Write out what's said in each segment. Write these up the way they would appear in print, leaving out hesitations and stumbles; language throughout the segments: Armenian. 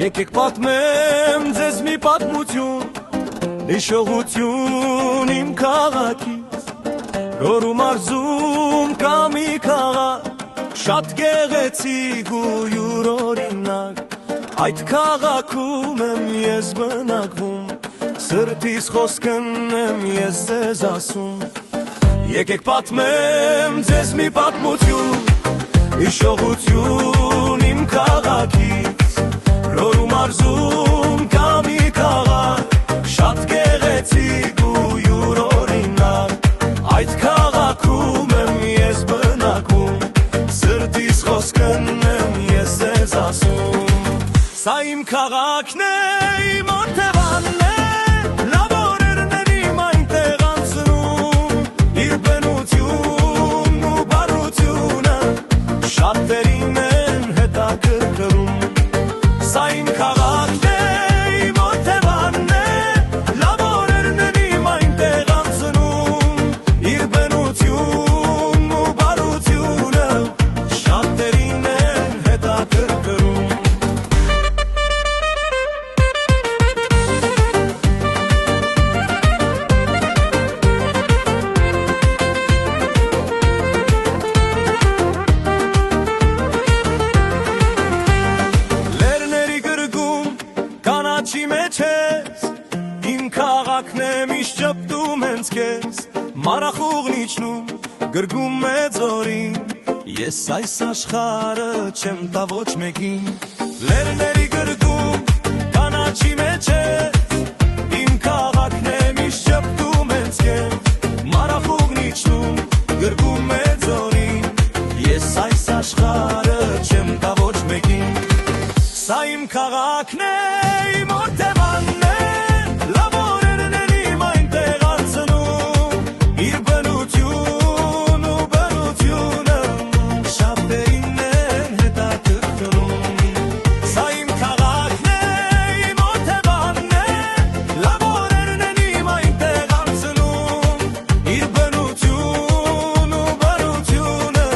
Եկեք պատմեմ ձեզ մի պատմություն, հիշողություն իմ քաղաքից, Գորու մարզում կա մի քաղաք, շատ գեղեցիկ ու յուրօրինակ, այդ քաղաքում եմ ես բնակվում, սրտիս խոսքն եմ ես ձեզ ասում, եկեք պատմեմ ձեզ մի պատմություն, հիշողություն իմ քաղաքից, Գորու մարզում կա մի քաղաք, շատ գեղեցիկ ու յուրօրինակ, այդ քաղաքում եմ ես բնակվում, սրտիս խոսքն եմ ես ձեզ ասում, սա իմ քաղաքն է, իմ Օթևանն է, լավ օրերն իմ այնտեղ անցնում, իր բնությունն ու բարությունը շատերին են հետաքրքրում, սա իմ քաղաքն է, իմ Օթևանն է, լավ օրերն իմ այնտեղ անցնում, իր բնությունն ու բարությունը շատերին են հետաքրքրում, կանաչի մեջ ես, իմ քաղաքն է միշտ ճպտում հենց քեզ, մարախուղն իջնում, գրգում է ձորին, ես այս աշխարհը չեմ տա ոչ մեկին, լերների գրգում, կանաչի մեջ ես, իմ քաղաքն է միշտ ճպտում հենց քեզ, մարախուղն իջնում, գրգում է ձորին, ես այս աշխարհը չեմ տա ոչ մեկին, սա իմ քաղաքն է, իմ Օթևանն է, լավ օրերն իմ այնտեղ անցնում, իր բնությունն ու բնությունը շատերին են հետաքրքրում, սա իմ քաղաքն է, իմ Օթևանն է, լավ օրերն իմ այնտեղ անցնում, իր բնությունն ու բնությունը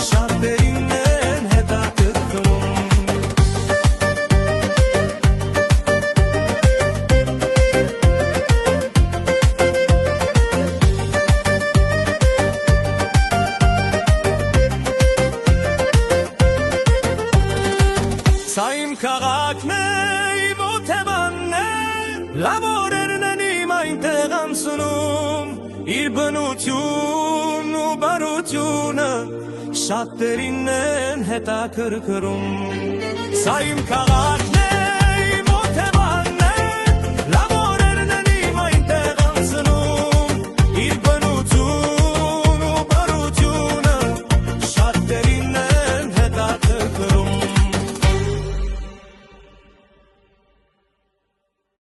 շատերին են հետաքրքրում, սա իմ քաղաքն է, իմ Օթևանն է, լավ օրերն իմ այնտեղ անցնում, իր բնությունն ու բարությունը շատերին են հետաքրքրում, սա իմ քաղաքն